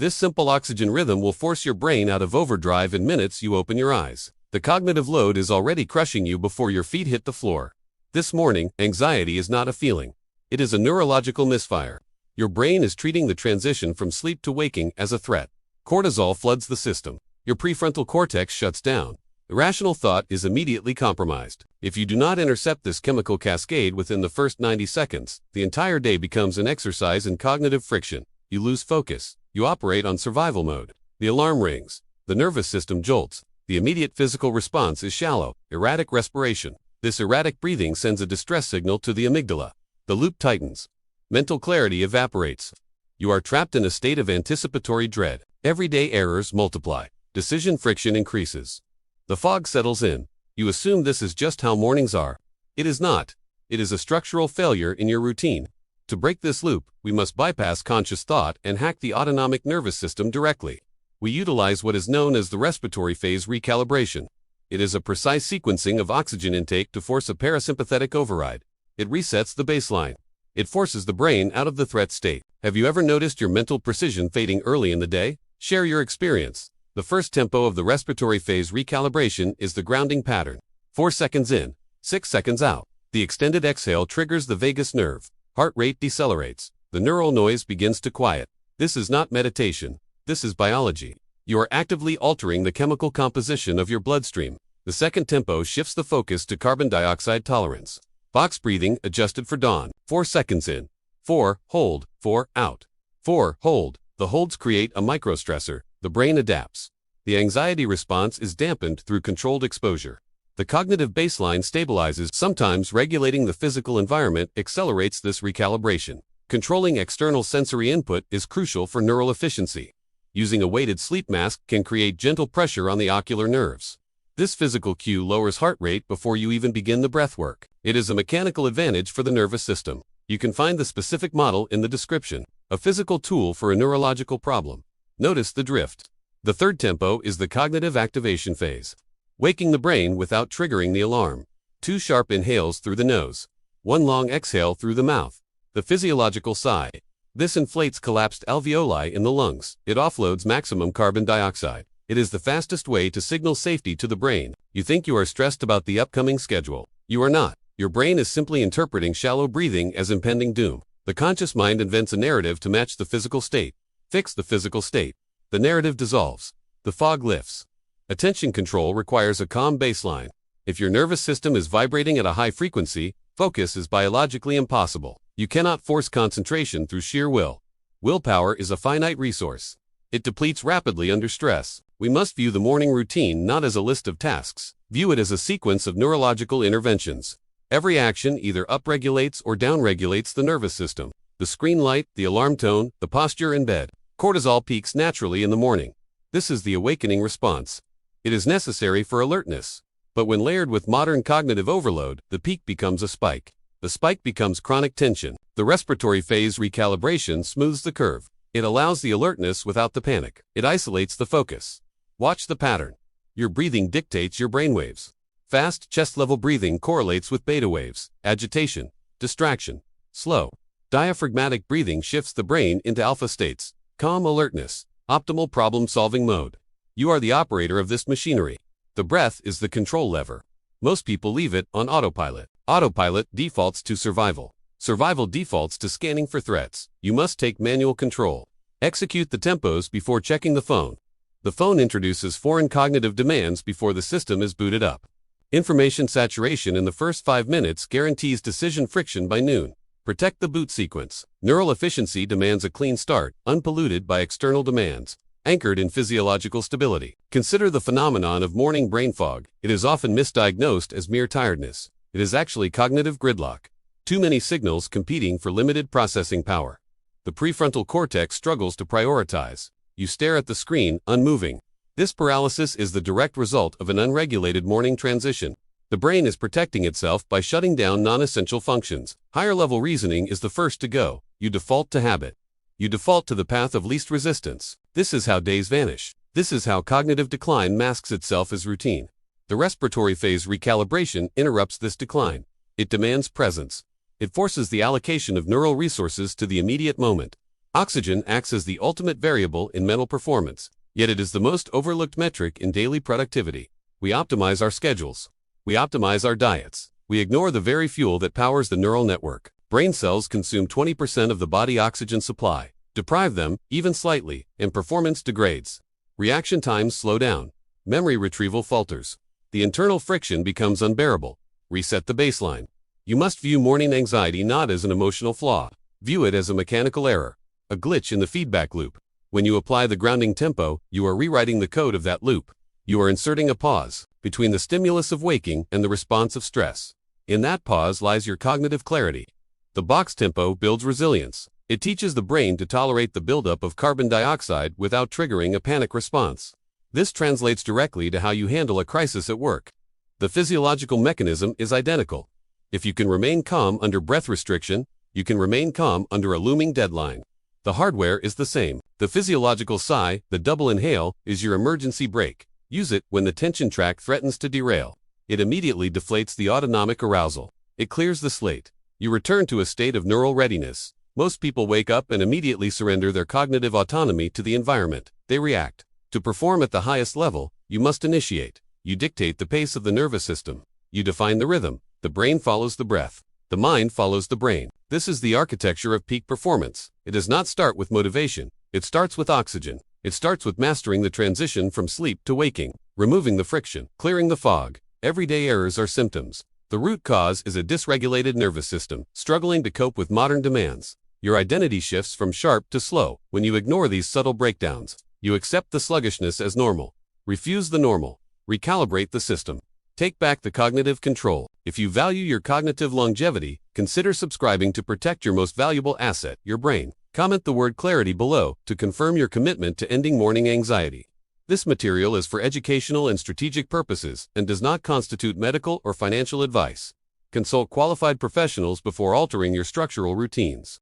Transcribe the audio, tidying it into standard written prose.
This simple oxygen rhythm will force your brain out of overdrive in minutes you open your eyes. The cognitive load is already crushing you before your feet hit the floor. This morning, anxiety is not a feeling. It is a neurological misfire. Your brain is treating the transition from sleep to waking as a threat. Cortisol floods the system. Your prefrontal cortex shuts down. Rational thought is immediately compromised. If you do not intercept this chemical cascade within the first 90 seconds, the entire day becomes an exercise in cognitive friction. You lose focus. You operate on survival mode. The alarm rings. The nervous system jolts. The immediate physical response is shallow, erratic respiration. This erratic breathing sends a distress signal to the amygdala. The loop tightens. Mental clarity evaporates. You are trapped in a state of anticipatory dread. Everyday errors multiply. Decision friction increases. The fog settles in. You assume this is just how mornings are. It is not. It is a structural failure in your routine. To break this loop, we must bypass conscious thought and hack the autonomic nervous system directly. We utilize what is known as the respiratory phase recalibration. It is a precise sequencing of oxygen intake to force a parasympathetic override. It resets the baseline. It forces the brain out of the threat state. Have you ever noticed your mental precision fading early in the day? Share your experience. The first tempo of the respiratory phase recalibration is the grounding pattern. 4 seconds in, 6 seconds out. The extended exhale triggers the vagus nerve. Heart rate decelerates. The neural noise begins to quiet. This is not meditation. This is biology. You are actively altering the chemical composition of your bloodstream. The second tempo shifts the focus to carbon dioxide tolerance. Box breathing adjusted for dawn. 4 seconds in. 4, hold. 4, out. 4, hold. The holds create a microstressor. The brain adapts. The anxiety response is dampened through controlled exposure. The cognitive baseline stabilizes. Sometimes regulating the physical environment accelerates this recalibration. Controlling external sensory input is crucial for neural efficiency. Using a weighted sleep mask can create gentle pressure on the ocular nerves. This physical cue lowers heart rate before you even begin the breath work. It is a mechanical advantage for the nervous system. You can find the specific model in the description. A physical tool for a neurological problem. Notice the drift. The third tempo is the cognitive activation phase. Waking the brain without triggering the alarm. 2 sharp inhales through the nose. 1 long exhale through the mouth. The physiological sigh. This inflates collapsed alveoli in the lungs. It offloads maximum carbon dioxide. It is the fastest way to signal safety to the brain. You think you are stressed about the upcoming schedule. You are not. Your brain is simply interpreting shallow breathing as impending doom. The conscious mind invents a narrative to match the physical state. Fix the physical state. The narrative dissolves. The fog lifts. Attention control requires a calm baseline. If your nervous system is vibrating at a high frequency, focus is biologically impossible. You cannot force concentration through sheer will. Willpower is a finite resource. It depletes rapidly under stress. We must view the morning routine not as a list of tasks. View it as a sequence of neurological interventions. Every action either upregulates or downregulates the nervous system. The screen light, the alarm tone, the posture in bed. Cortisol peaks naturally in the morning. This is the awakening response. It is necessary for alertness. But when layered with modern cognitive overload, the peak becomes a spike. The spike becomes chronic tension. The respiratory phase recalibration smooths the curve. It allows the alertness without the panic. It isolates the focus. Watch the pattern. Your breathing dictates your brainwaves. Fast, chest-level breathing correlates with beta waves, agitation, distraction. Slow, diaphragmatic breathing shifts the brain into alpha states, calm alertness, optimal problem-solving mode. You are the operator of this machinery. The breath is the control lever. Most people leave it on autopilot. Autopilot defaults to survival. Survival defaults to scanning for threats. You must take manual control. Execute the tempos before checking the phone. The phone introduces foreign cognitive demands before the system is booted up. Information saturation in the first 5 minutes guarantees decision friction by noon. Protect the boot sequence. Neural efficiency demands a clean start, unpolluted by external demands, anchored in physiological stability. Consider the phenomenon of morning brain fog. It is often misdiagnosed as mere tiredness. It is actually cognitive gridlock. Too many signals competing for limited processing power. The prefrontal cortex struggles to prioritize. You stare at the screen, unmoving. This paralysis is the direct result of an unregulated morning transition. The brain is protecting itself by shutting down non-essential functions. Higher-level reasoning is the first to go. You default to habit. You default to the path of least resistance. This is how days vanish. This is how cognitive decline masks itself as routine. The respiratory phase recalibration interrupts this decline. It demands presence. It forces the allocation of neural resources to the immediate moment. Oxygen acts as the ultimate variable in mental performance, yet it is the most overlooked metric in daily productivity. We optimize our schedules. We optimize our diets. We ignore the very fuel that powers the neural network. Brain cells consume 20% of the body oxygen supply. Deprive them, even slightly, and performance degrades. Reaction times slow down. Memory retrieval falters. The internal friction becomes unbearable. Reset the baseline. You must view morning anxiety not as an emotional flaw. View it as a mechanical error, a glitch in the feedback loop. When you apply the grounding tempo, you are rewriting the code of that loop. You are inserting a pause between the stimulus of waking and the response of stress. In that pause lies your cognitive clarity. The box tempo builds resilience. It teaches the brain to tolerate the buildup of carbon dioxide without triggering a panic response. This translates directly to how you handle a crisis at work. The physiological mechanism is identical. If you can remain calm under breath restriction, you can remain calm under a looming deadline. The hardware is the same. The physiological sigh, the double inhale, is your emergency brake. Use it when the tension track threatens to derail. It immediately deflates the autonomic arousal. It clears the slate. You return to a state of neural readiness. Most people wake up and immediately surrender their cognitive autonomy to the environment. They react. To perform at the highest level, you must initiate. You dictate the pace of the nervous system. You define the rhythm. The brain follows the breath. The mind follows the brain. This is the architecture of peak performance. It does not start with motivation. It starts with oxygen. It starts with mastering the transition from sleep to waking, removing the friction, clearing the fog. Everyday errors are symptoms. The root cause is a dysregulated nervous system, struggling to cope with modern demands. Your identity shifts from sharp to slow when you ignore these subtle breakdowns. You accept the sluggishness as normal. Refuse the normal. Recalibrate the system. Take back the cognitive control. If you value your cognitive longevity, consider subscribing to protect your most valuable asset, your brain. Comment the word clarity below to confirm your commitment to ending morning anxiety. This material is for educational and strategic purposes and does not constitute medical or financial advice. Consult qualified professionals before altering your structural routines.